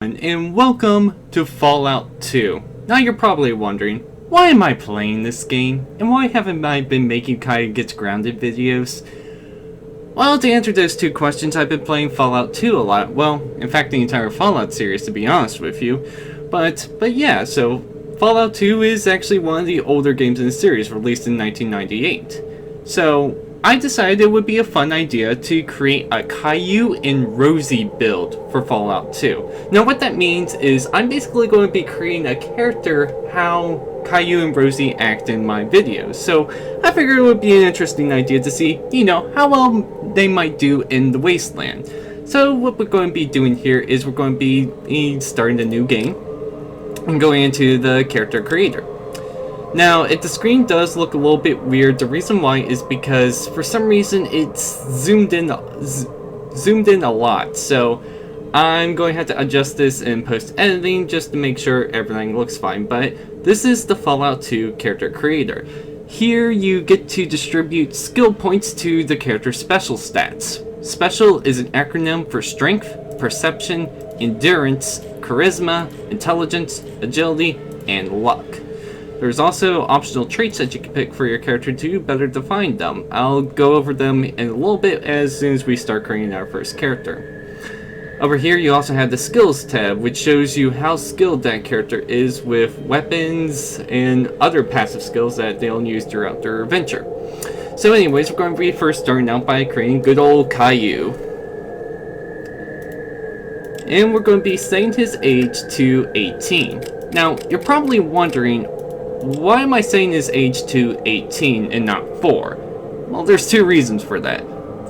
And welcome to Fallout 2. Now you're probably wondering, why am I playing this game? And why haven't I been making Caillou Gets Grounded videos? Well, to answer those two questions, I've been playing Fallout 2 a lot. Well, in fact, the entire Fallout series, to be honest with you. But yeah, so Fallout 2 is actually one of the older games in the series, released in 1998. So I decided it would be a fun idea to create a Caillou and Rosie build for Fallout 2. Now what that means is I'm basically going to be creating a character how Caillou and Rosie act in my videos. So I figured it would be an interesting idea to see, how well they might do in the Wasteland. So what we're going to be doing here is we're going to be starting a new game and going into the character creator. Now, if the screen does look a little bit weird, the reason why is because for some reason it's zoomed in a lot. So I'm going to have to adjust this in post-editing just to make sure everything looks fine. But this is the Fallout 2 character creator. Here you get to distribute skill points to the character's special stats. Special is an acronym for strength, perception, endurance, charisma, intelligence, agility, and luck. There's also optional traits that you can pick for your character to better define them. I'll go over them in a little bit as soon as we start creating our first character. Over here you also have the skills tab, which shows you how skilled that character is with weapons and other passive skills that they'll use throughout their adventure. So anyways, we're going to be first starting out by creating good old Caillou. And we're going to be setting his age to 18. Now, you're probably wondering, why am I saying his age to 18 and not 4? Well, there's two reasons for that.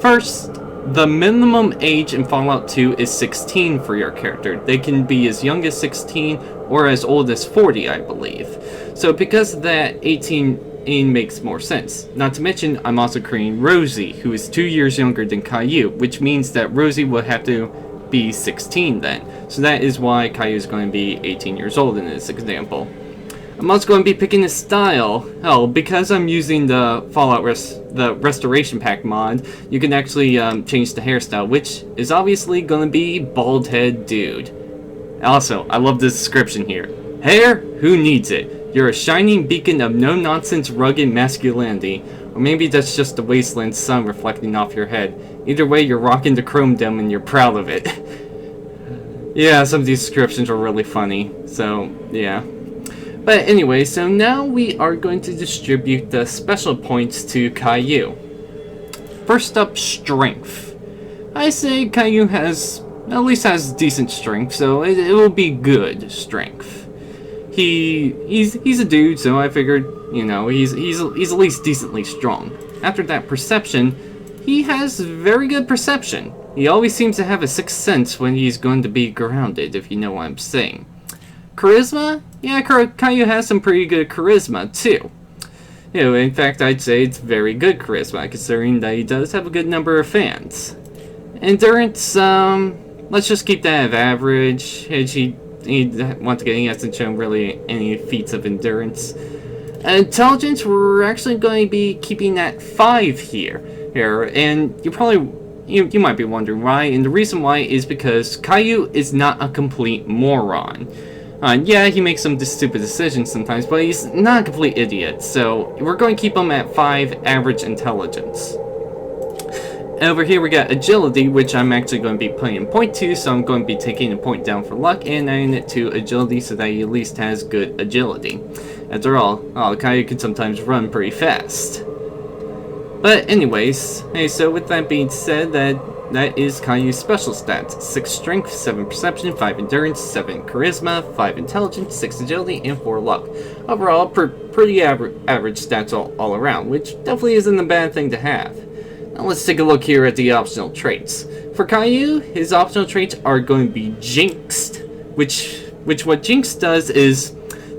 First, the minimum age in Fallout 2 is 16 for your character. They can be as young as 16 or as old as 40, I believe. So because of that, 18 makes more sense. Not to mention, I'm also creating Rosie, who is 2 years younger than Caillou, which means that Rosie will have to be 16 then. So that is why Caillou is going to be 18 years old in this example. I'm also going to be picking a style. Oh, because I'm using the Fallout Restoration Pack mod, you can actually change the hairstyle, which is obviously going to be Bald Head Dude. Also, I love the description here. Hair? Who needs it? You're a shining beacon of no-nonsense rugged masculinity. Or maybe that's just the wasteland sun reflecting off your head. Either way, you're rocking the chrome dome and you're proud of it. Yeah, some of these descriptions are really funny. So, yeah. But anyway, so now we are going to distribute the special points to Caillou. First up, strength. I say Caillou at least has decent strength, so it will be good strength. He's a dude, so I figured, he's at least decently strong. After that, perception, he has very good perception. He always seems to have a sixth sense when he's going to be grounded, if you know what I'm saying. Charisma? Yeah, Caillou has some pretty good charisma, too. In fact, I'd say it's very good charisma, considering that he does have a good number of fans. Endurance, let's just keep that at average. Once again, he hasn't shown really any feats of endurance. Intelligence, we're actually going to be keeping at 5 here. And you might be wondering why, and the reason why is because Caillou is not a complete moron. Yeah, he makes some stupid decisions sometimes, but he's not a complete idiot, so we're going to keep him at 5 average intelligence. Over here we got agility, which I'm actually going to be putting in point to, so I'm going to be taking a point down for luck and adding it to agility so that he at least has good agility. After all, Caillou can sometimes run pretty fast. But anyways, hey, so with that being said, that is Caillou's special stats. 6 strength, 7 perception, 5 endurance, 7 charisma, 5 intelligence, 6 agility, and 4 luck. Overall, pretty average stats all around, which definitely isn't a bad thing to have. Now let's take a look here at the optional traits. For Caillou, his optional traits are going to be Jinxed, which what Jinx does is,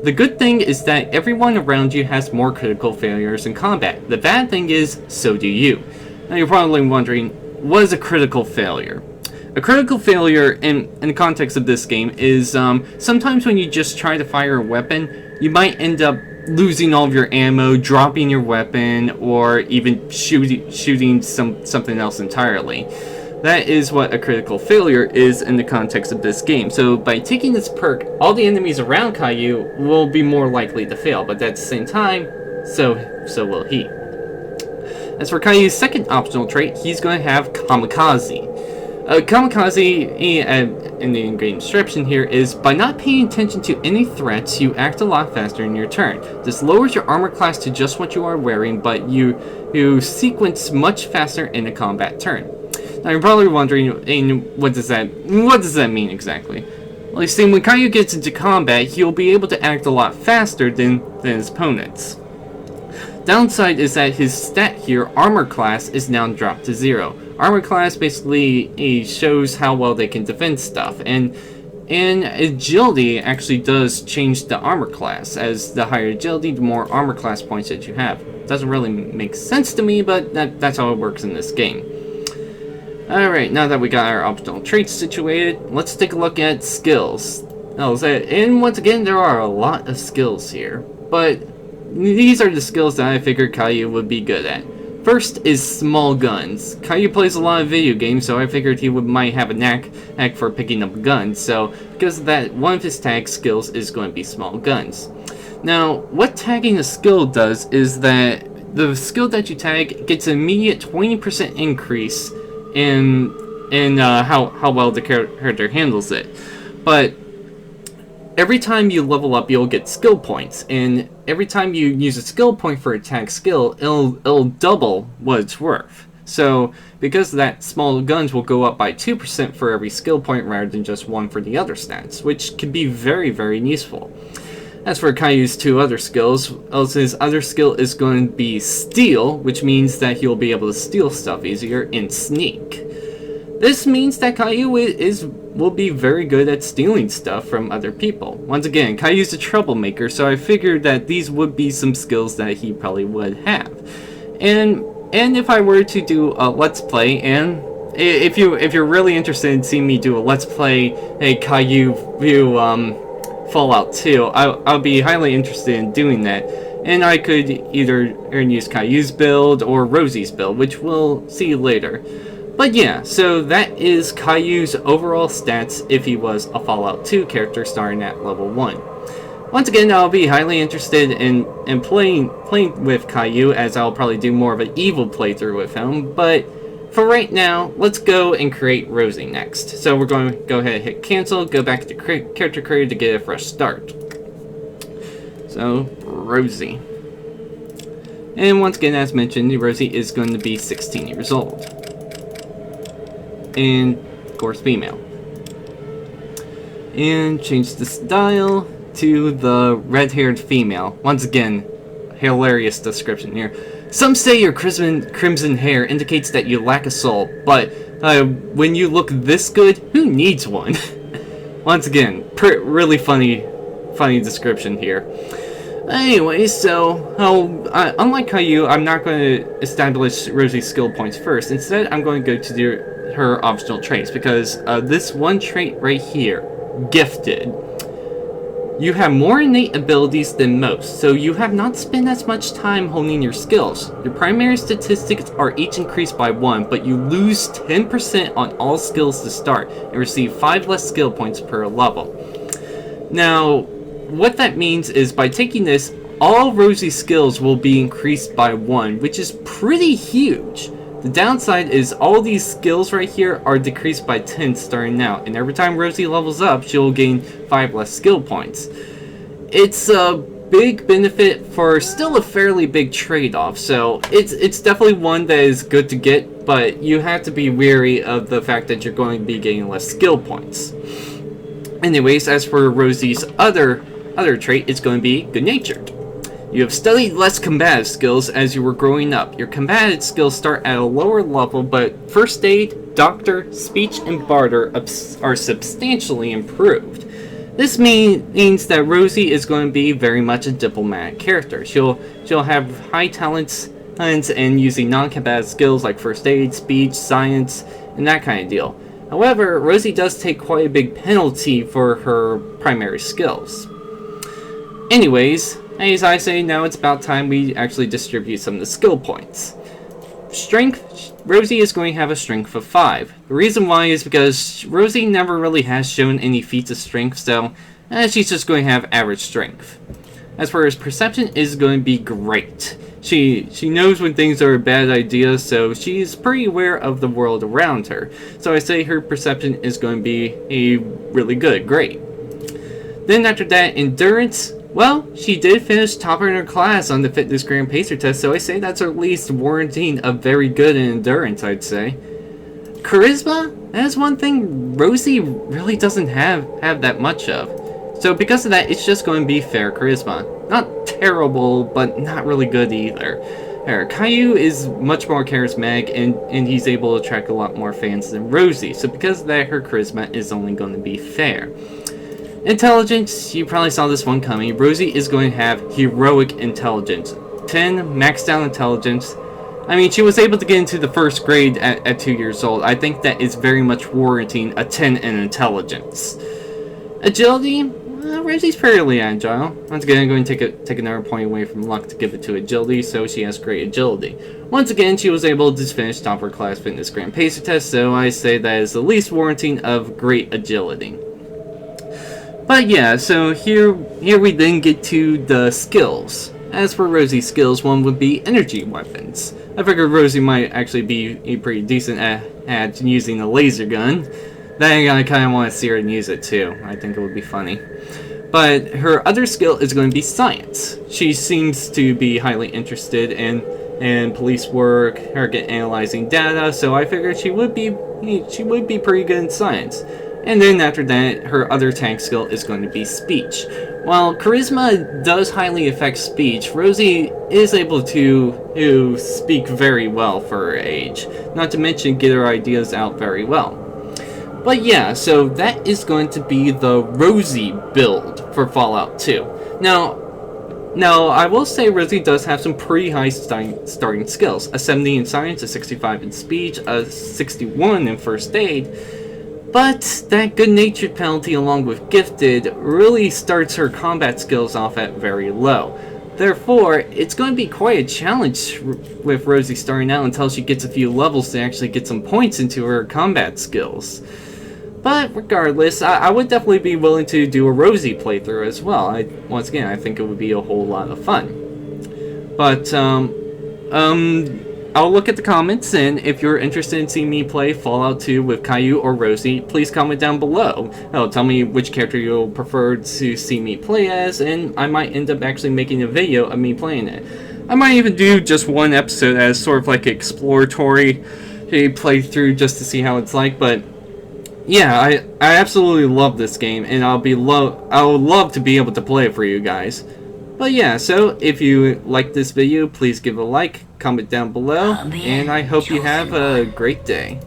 the good thing is that everyone around you has more critical failures in combat. The bad thing is, so do you. Now you're probably wondering, what is a critical failure? A critical failure in the context of this game is sometimes when you just try to fire a weapon, you might end up losing all of your ammo, dropping your weapon, or even shooting something else entirely. That is what a critical failure is in the context of this game. So by taking this perk, all the enemies around Caillou will be more likely to fail, but at the same time, so will he. As for Caillou's second optional trait, he's going to have Kamikaze. Kamikaze, in the in-game description here, is by not paying attention to any threats, you act a lot faster in your turn. This lowers your armor class to just what you are wearing, but you sequence much faster in a combat turn. Now you're probably wondering, what does that mean exactly? Well, you see, when Caillou gets into combat, he'll be able to act a lot faster than his opponents. Downside is that his stat here, armor class, is now dropped to 0. Armor class basically shows how well they can defend stuff, and agility actually does change the armor class. As the higher agility, the more armor class points that you have. Doesn't really make sense to me, but that's how it works in this game. Alright, now that we got our optional traits situated, let's take a look at skills. And once again, there are a lot of skills here, but these are the skills that I figured Caillou would be good at. First is small guns. Caillou plays a lot of video games, so I figured he might have a knack for picking up guns, so because of that, one of his tag skills is going to be small guns. Now, what tagging a skill does is that the skill that you tag gets an immediate 20% increase in how well the character handles it. But every time you level up, you'll get skill points, and every time you use a skill point for a tag skill, it'll double what it's worth. So because of that, small guns will go up by 2% for every skill point rather than just 1 for the other stats, which can be very, very useful. As for Caillou's two other skills, his other skill is going to be Steal, which means that he'll be able to steal stuff easier, and Sneak. This means that Caillou will be very good at stealing stuff from other people. Once again, Caillou's a troublemaker, so I figured that these would be some skills that he probably would have. And if I were to do a Let's Play, and if you're really interested in seeing me do a Let's Play, a Caillou view, Fallout 2, I'll be highly interested in doing that, and I could either use Caillou's build or Rosie's build, which we'll see later. But yeah, so that is Caillou's overall stats if he was a Fallout 2 character starting at level 1. Once again, I'll be highly interested in playing with Caillou, as I'll probably do more of an evil playthrough with him, but for right now, let's go and create Rosie next. So we're going to go ahead and hit cancel, go back to character creator to get a fresh start. So, Rosie. And once again, as mentioned, Rosie is going to be 16 years old. And, of course, female. And change the style to the red-haired female. Once again, hilarious description here. Some say your crimson hair indicates that you lack a soul, but when you look this good, who needs one? Once again, really funny description here. Anyway, so unlike Caillou, I'm not going to establish Rosie's skill points first. Instead, I'm going to go to her optional traits, because this one trait right here, Gifted. You have more innate abilities than most, so you have not spent as much time honing your skills. Your primary statistics are each increased by 1, but you lose 10% on all skills to start, and receive 5 less skill points per level. Now, what that means is by taking this, all Rosie's skills will be increased by 1, which is pretty huge. The downside is all these skills right here are decreased by 10 starting out, and every time Rosie levels up, she'll gain 5 less skill points. It's a big benefit for still a fairly big trade-off, so it's definitely one that is good to get, but you have to be wary of the fact that you're going to be getting less skill points. Anyways, as for Rosie's other trait, it's going to be good-natured. You have studied less combative skills as you were growing up. Your combative skills start at a lower level, but first aid, doctor, speech, and barter are substantially improved. This means that Rosie is going to be very much a diplomatic character. She'll have high talents and using non-combative skills like first aid, speech, science, and that kind of deal. However, Rosie does take quite a big penalty for her primary skills. Anyways, as I say, now it's about time we actually distribute some of the skill points. Strength Rosie is going to have a strength of 5. The reason why is because Rosie never really has shown any feats of strength, so she's just going to have average strength. As for his perception, is going to be great. She knows when things are a bad idea, so she's pretty aware of the world around her. So I say her perception is going to be really good, great. Then after that, endurance. Well, she did finish topper in her class on the fitness grand pacer test, so I say that's at least warranting a very good in endurance, I'd say. Charisma? That is one thing Rosie really doesn't have that much of. So because of that, it's just going to be fair charisma. Not terrible, but not really good either. Caillou is much more charismatic, and he's able to attract a lot more fans than Rosie, so because of that, her charisma is only going to be fair. Intelligence, you probably saw this one coming. Rosie is going to have heroic intelligence. 10, maxed out intelligence. I mean, she was able to get into the first grade at 2 years old. I think that is very much warranting a 10 in intelligence. Agility, Rosie's fairly agile. Once again, I'm going to take another point away from luck to give it to agility, so she has great agility. Once again, she was able to finish top of her class fitness grand pacer test, so I say that is the least warranting of great agility. But yeah, so here we then get to the skills. As for Rosie's skills, one would be energy weapons. I figured Rosie might actually be pretty decent at using a laser gun. Then I kind of want to see her use it too. I think it would be funny. But her other skill is going to be science. She seems to be highly interested in police work, analyzing data, so I figured she would be pretty good in science. And then after that, her other tank skill is going to be speech. While charisma does highly affect speech, Rosie is able to speak very well for her age. Not to mention get her ideas out very well. But yeah, so that is going to be the Rosie build for Fallout 2. Now, I will say Rosie does have some pretty high starting skills. A 70 in science, a 65 in speech, a 61 in first aid. But that good-natured penalty along with gifted really starts her combat skills off at very low. Therefore, it's going to be quite a challenge with Rosie starting out until she gets a few levels to actually get some points into her combat skills. But regardless, I would definitely be willing to do a Rosie playthrough as well. Once again, I think it would be a whole lot of fun. But, I'll look at the comments, and if you're interested in seeing me play Fallout 2 with Caillou or Rosie, please comment down below. Tell me which character you'll prefer to see me play as, and I might end up actually making a video of me playing it. I might even do just one episode as sort of like exploratory playthrough just to see how it's like, but yeah, I absolutely love this game, and I would love to be able to play it for you guys. But yeah, so if you like this video, please give a like, comment down below, and I hope you have a great day.